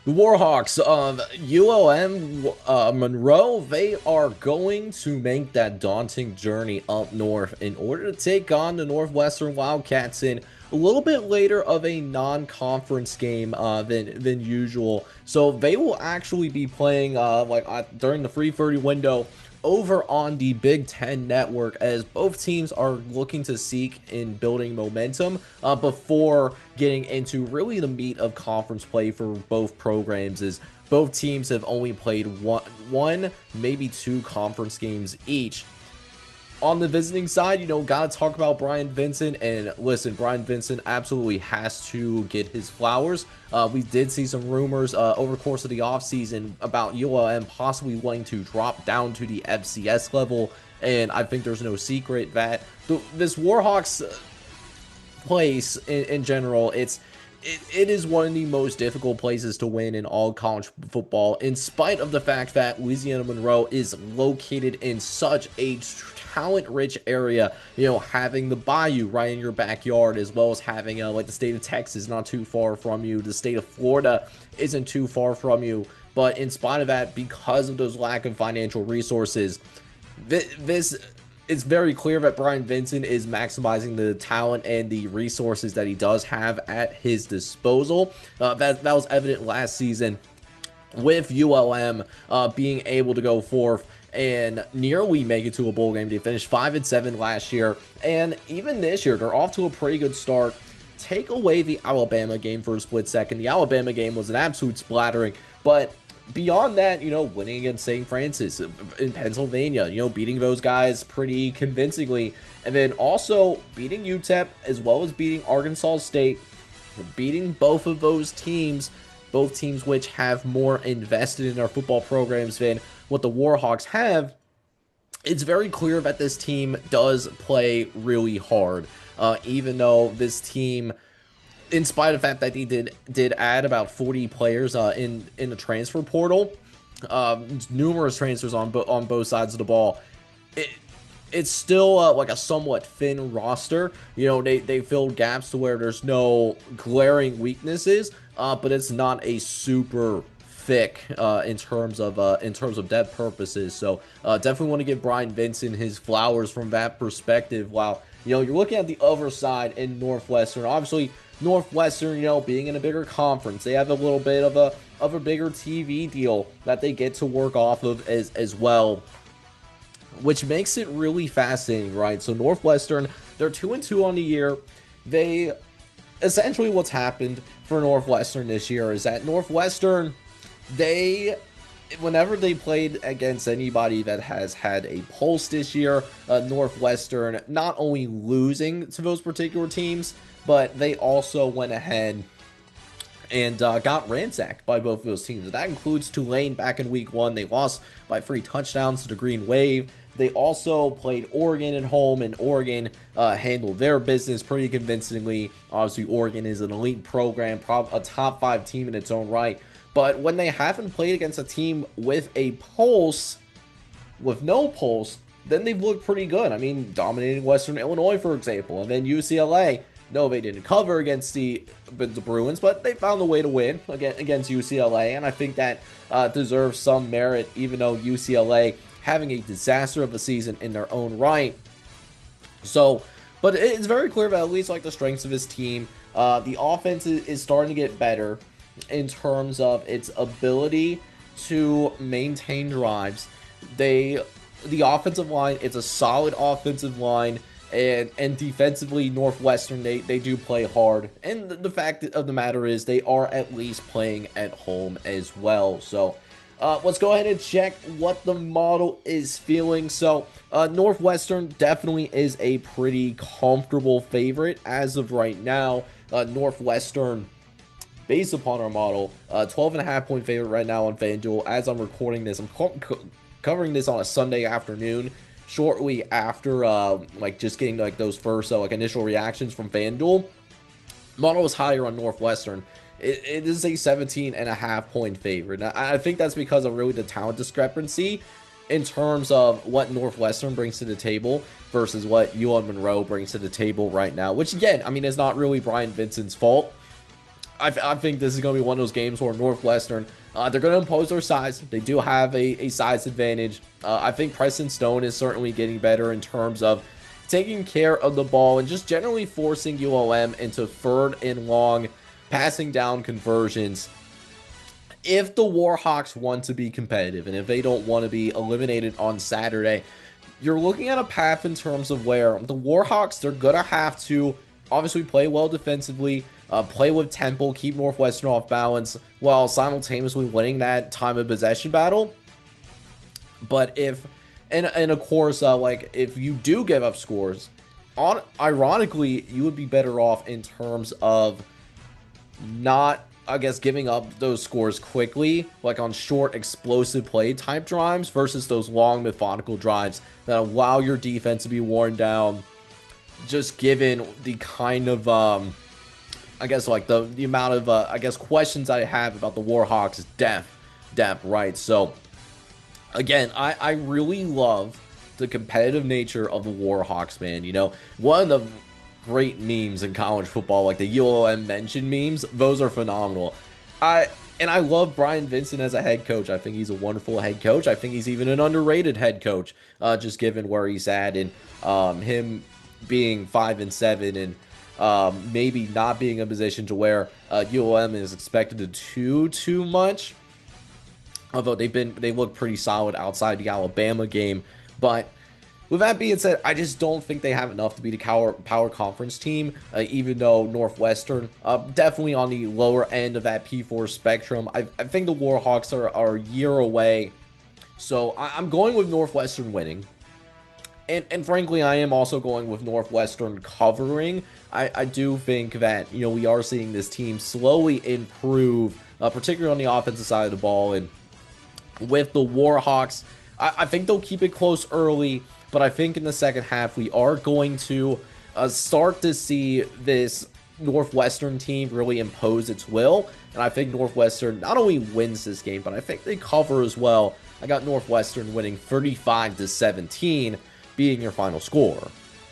The Warhawks of ULM Monroe, they are going to make that daunting journey up north in order to take on the Northwestern Wildcats in a little bit later of a non-conference game than usual. So they will actually be playing during the 3:30 window over on the Big Ten network, as both teams are looking to seek in building momentum before getting into really the meat of conference play for both programs. Is both teams have only played one, maybe two conference games each. On the visiting side, gotta talk about Brian Vincent. And listen, Brian Vincent absolutely has to get his flowers. We did see some rumors over the course of the offseason about ULM possibly wanting to drop down to the FCS level. And I think there's no secret that this Warhawks place in general, it is one of the most difficult places to win in all college football, in spite of the fact that Louisiana Monroe is located in such a talent-rich area. Having the Bayou right in your backyard, as well as having like the state of Texas not too far from you. The state of Florida isn't too far from you. But in spite of that, because of those lack of financial resources, this it's very clear that Brian Vincent is maximizing the talent and the resources that he does have at his disposal. That was evident last season with ULM being able to go forth and nearly make it to a bowl game. They finished 5-7 last year, and even this year they're off to a pretty good start. Take away the Alabama game for a split second. The Alabama game was an absolute splattering, but beyond that, winning against St. Francis in Pennsylvania, beating those guys pretty convincingly, and then also beating UTEP as well as beating Arkansas State, beating both of those teams, both teams which have more invested in their football programs than what the Warhawks have. It's very clear that this team does play really hard, even though this team, in spite of the fact that he did add about 40 players in the transfer portal, numerous transfers on both sides of the ball, it's still like a somewhat thin roster. They filled gaps to where there's no glaring weaknesses, but it's not a super thick in terms of depth purposes. So definitely want to give Brian Vincent his flowers from that perspective. While you're looking at the other side in Northwestern, obviously Northwestern, being in a bigger conference, they have a little bit of a bigger TV deal that they get to work off of as well, which makes it really fascinating, right? So Northwestern, they're 2-2 on the year. They essentially, what's happened for Northwestern this year is that Northwestern, whenever they played against anybody that has had a pulse this year, Northwestern not only losing to those particular teams, but they also went ahead and got ransacked by both of those teams. That includes Tulane back in week 1. They lost by 3 touchdowns to the Green Wave. They also played Oregon at home, and Oregon handled their business pretty convincingly. Obviously, Oregon is an elite program, a top 5 team in its own right. But when they haven't played against a team with a pulse, with no pulse, then they've looked pretty good. I mean, dominating Western Illinois, for example, and then UCLA. No, they didn't cover against the Bruins, but they found a way to win against UCLA, and I think that deserves some merit, even though UCLA having a disaster of a season in their own right. So, but it's very clear that at least like the strengths of his team, the offense is starting to get better in terms of its ability to maintain drives. The offensive line, it's a solid offensive line. And defensively, Northwestern, they do play hard. And the fact of the matter is they are at least playing at home as well. So let's go ahead and check what the model is feeling. So Northwestern definitely is a pretty comfortable favorite as of right now. Northwestern, based upon our model, 12.5-point favorite right now on FanDuel. As I'm recording this, I'm covering this on a Sunday afternoon, shortly after just getting like those first initial reactions from FanDuel. Model was higher on Northwestern. It is a 17.5-point favorite. Now, I think that's because of really the talent discrepancy in terms of what Northwestern brings to the table versus what ULM Monroe brings to the table right now, which again, I mean, is not really Brian Vincent's fault. I think this is going to be one of those games where Northwestern, they're going to impose their size. They do have a size advantage. I think Preston Stone is certainly getting better in terms of taking care of the ball and just generally forcing ULM into third and long passing down conversions. If the Warhawks want to be competitive and if they don't want to be eliminated on Saturday, you're looking at a path in terms of where the Warhawks, they're going to have to obviously play well defensively, play with tempo, keep Northwestern off balance, while simultaneously winning that time of possession battle. But if, and of course, like, if you do give up scores, ironically, you would be better off in terms of not, I guess, giving up those scores quickly, like on short, explosive play type drives versus those long, methodical drives that allow your defense to be worn down, just given the kind of, I guess, like, the amount of, I guess, questions I have about the Warhawks' depth, right? So, again, I really love the competitive nature of the Warhawks, man. You know, one of the great memes in college football, like the ULM mention memes, those are phenomenal. I love Brian Vincent as a head coach. I think he's a wonderful head coach. I think he's even an underrated head coach, just given where he's at, and him being 5-7 and maybe not being in a position to where ULM is expected to do too much. Although they look pretty solid outside the Alabama game. But with that being said, I just don't think they have enough to beat a power conference team, even though Northwestern, definitely on the lower end of that P4 spectrum. I think the Warhawks are a year away. So I'm going with Northwestern winning. And frankly, I am also going with Northwestern covering. I do think that, you know, we are seeing this team slowly improve, particularly on the offensive side of the ball. And with the Warhawks, I think they'll keep it close early, but I think in the second half we are going to start to see this Northwestern team really impose its will, and I think Northwestern not only wins this game, but I think they cover as well. I got Northwestern winning 35-17, being your final score.